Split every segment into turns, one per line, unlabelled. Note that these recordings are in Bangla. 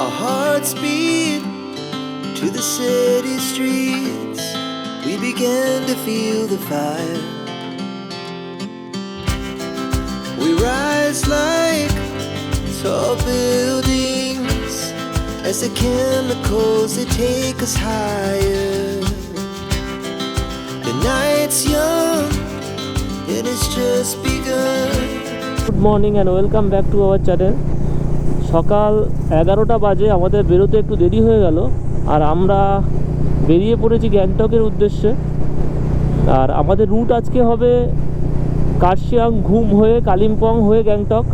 Our hearts beat to the city streets. We began to feel the fire. We rise like tall buildings as the chemicals they take us higher. The night's young and it's just begun.
Good morning and welcome back to our channel. সকাল 11টা বাজে, আমাদের বেরোতে একটু দেরি হয়ে গেল আর আমরা বেরিয়ে পড়েছি গ্যাংটকের উদ্দেশ্যে। আর আমাদের রুট আজকে হবে কার্শিয়াং ঘুম হয়ে কালিম্পং হয়ে গ্যাংটক।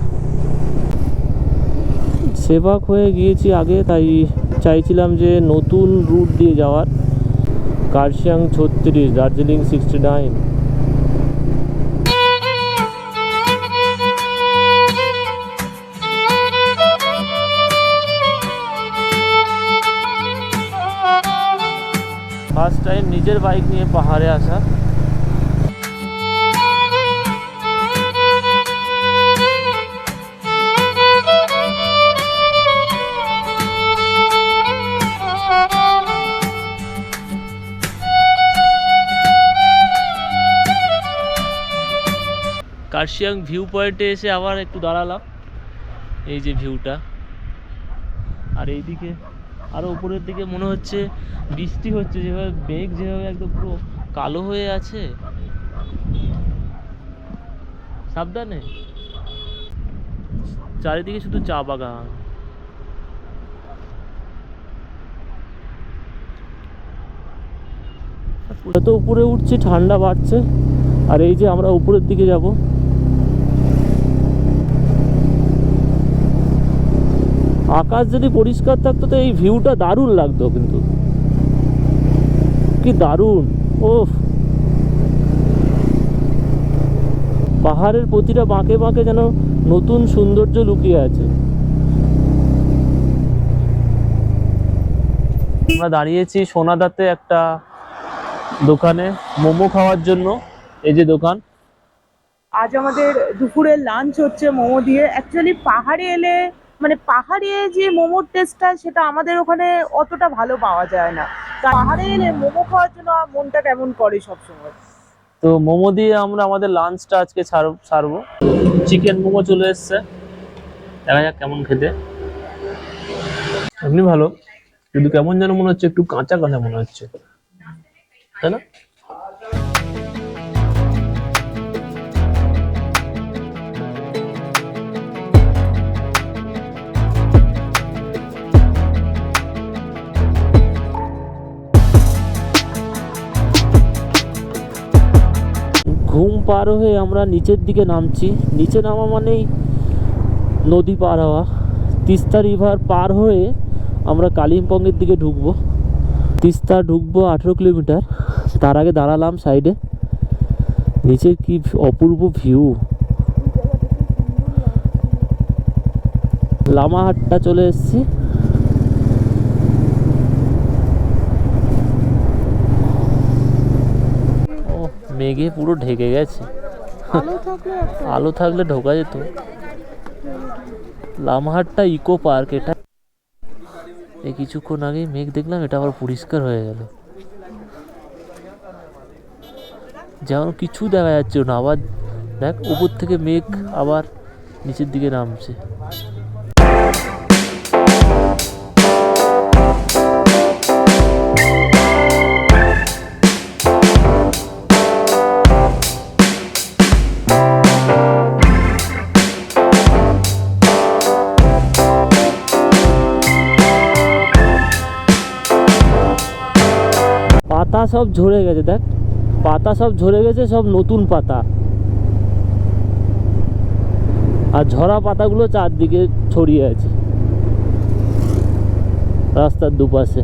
সেভাক হয়ে গিয়েছি আগে, তাই চাইছিলাম যে নতুন রুট দিয়ে যাওয়ার। কার্শিয়াং 36, দার্জিলিং 69। ফার্স্ট টাইম নিজের বাইক নিয়ে পাহাড়ে আসা। কার্শিয়াং ভিউ পয়েন্টে এসে আবার একটু দাঁড়ালাম। এই যে ভিউটা, আর এইদিকে আরও উপরের দিকে মনে হচ্ছে বৃষ্টি হচ্ছে, যেভাবে মেঘ যেভাবে একদম পুরো কালো হয়ে আছে। সাবধানে, চারিদিকে শুধু চা বাগান। যত উপরে উঠছে ঠান্ডা বাড়ছে। আর এই যে আমরা উপরের দিকে যাব, আকাশ যদি পরিষ্কার থাকতো তো এই ভিউটা দারুণ লাগতো, কিন্তু কি দারুণ! ওফ, পাহাড়ের প্রতিটা বাঁকে বাঁকে যেন নতুন সৌন্দর্য লুকিয়ে আছে। আমরা দাঁড়িয়েছি সোনাদাতে একটা দোকানে মোমো খাওয়ার জন্য। এই যে দোকান,
আজ আমাদের দুপুরের লাঞ্চ হচ্ছে মোমো দিয়ে। অ্যাকচুয়ালি পাহাড়ে এলে মানে পাহাড়ে যে মোমোর টেস্টটা সেটা আমাদের ওখানে অতটা ভালো পাওয়া যায় না। পাহাড়ে এলে মোমো খাওয়ার জন্য মনটা কেমন করে সবসময়।
তো মোমো দিয়ে আমরা আমাদের লাঞ্চটা আজকে ছাড়বো। চিকেন মোমো চলে এসছে, দেখা যাক কেমন খেতে। এমনি ভালো, কিন্তু কেমন যেন মনে হচ্ছে একটু কাঁচা কাঁচা মনে হচ্ছে, তাই না? ঘুম পার হয়ে আমরা নিচের দিকে নামছি। নিচে নামা মানেই নদী পার হওয়া। তিস্তা রিভার পার হয়ে আমরা কালিম্পংয়ের দিকে ঢুকবো। তিস্তা ঢুকবো 18 কিলোমিটার। তার আগে দাঁড়ালাম সাইডে। নিচের কি অপূর্ব ভিউ! লামাহাট্টা চলে এসেছি। মেঘে পুরো ঢেকে গেছে, আলো থাকলে ঢোকা যেত। লামহাট্টা ইকো পার্ক এটা। এই কিছুক্ষণ আগেই মেঘ দেখলাম, এটা আবার পরিষ্কার হয়ে গেল, যেমন কিছু দেখা যাচ্ছে না। আবার দেখ, উপর থেকে মেঘ আবার নিচের দিকে নামছে। পাতা সব ঝরে গেছে, দেখ পাতা সব ঝরে গেছে, সব নতুন পাতা। আর ঝরা পাতাগুলো চারদিকে ছড়িয়ে আছে রাস্তার দুপাশে।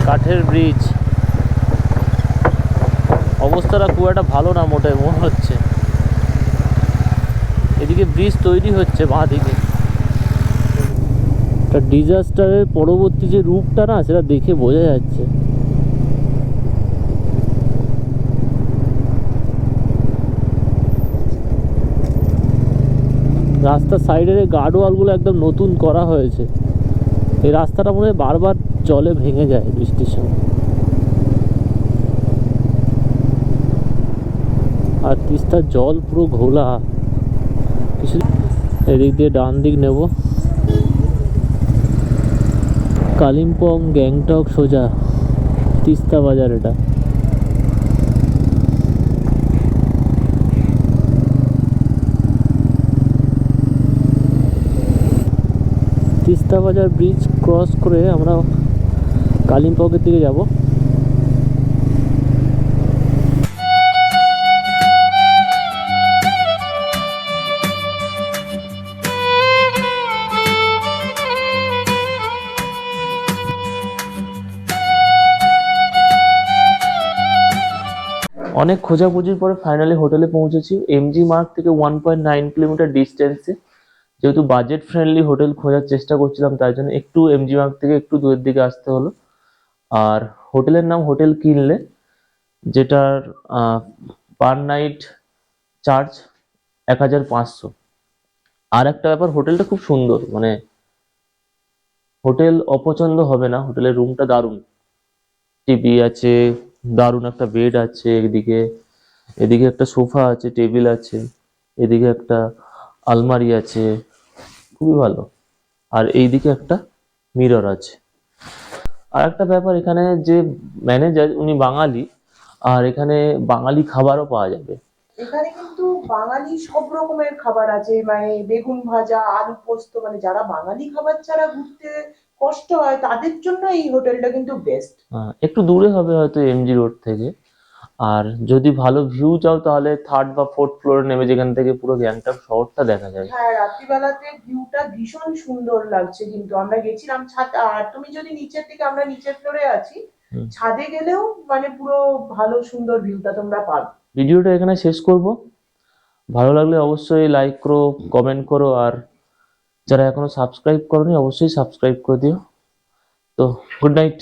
কাঠের ব্রিজ, অবস্থাটা খুব একটা ভালো না মোটে মনে হচ্ছে। এদিকে ব্রিজ তৈরি হচ্ছে বাঁ দিকে, একটা ডিজাস্টারের পরবর্তী যে রূপটা না, সেটা দেখে বোঝা যাচ্ছে। রাস্তার সাইডের গার্ডওয়ালগুলো একদম নতুন করা হয়েছে। এই রাস্তাটা মনে হয় বারবার জলে ভেঙে যায় বৃষ্টির সময়। আর তিস্তার জল পুরো ঘোলা। কিছু এদিক দিয়ে ডান দিক নেব, কালিম্পং গ্যাংটক সোজা তিস্তা বাজার। এটা তিস্তা বাজার ব্রিজ ক্রস করে আমরা কালিম্পংয়ের দিকে যাব। অনেক খোঁজাখুঁজির পরে ফাইনালি হোটেলে পৌঁছেছি, এমজি মার্গ থেকে 1.9 কিলোমিটার ডিস্টেন্সে। যেহেতু বাজেট ফ্রেন্ডলি হোটেল খোঁজার চেষ্টা করছিলাম, তাই জন্য একটু এমজি মার্গ থেকে একটু দূরের দিকে আসতে হলো। আর হোটেলের নাম হোটেল কিনলে, যেটার পার নাইট চার্জ 1500। আর একটা ব্যাপার, হোটেলটা খুব সুন্দর, মানে হোটেল অপছন্দ হবে না। হোটেলের রুমটা দারুণ, টিভি আছে, দারুণ একটা বেড আছে, এদিকে একটা সোফা আছে, টেবিল আছে, এদিকে একটা আলমারি আছে, খুবই ভালো। আর এইদিকে একটা মিরর আছে। আর একটা ব্যাপার, এখানে যে ম্যানেজার উনি বাঙালি, আর এখানে বাঙালি খাবারও পাওয়া যাবে।
এখানে কিন্তু বাঙালি সব রকমের খাবার আছে, মানে বেগুন ভাজা, আলু পোস্ত, মানে যারা বাঙালি খাবার ছাড়া ঘুরতে কষ্ট হয় তাদের জন্য এই হোটেলটা কিন্তু বেস্ট।
একটু দূরে হবে হয়তো এমজি রোড থেকে। আর যদি ভালো ভিউ চাও তাহলে 3rd বা 4th ফ্লোরে নেমে, যেখান থেকে পুরো গ্যাংটক শহরটা দেখা যায়।
হ্যাঁ, রাত্রিবেলাতে ভিউটা ভীষণ সুন্দর লাগছে, কিন্তু আমরা গেছিলাম ছাদ, আর তুমি যদি নিচের দিকে, আমরা নিচের ফ্লোরে আছি, ছাদে গেলেও মানে পুরো ভালো সুন্দর ভিউটা তোমরা পাবে।
ভিডিওটা এখানে শেষ করব। ভালো লাগলে অবশ্যই লাইক করো, কমেন্ট করো, আর যারা এখনো সাবস্ক্রাইব করোনি অবশ্যই সাবস্ক্রাইব করে দিও। তো গুড নাইট।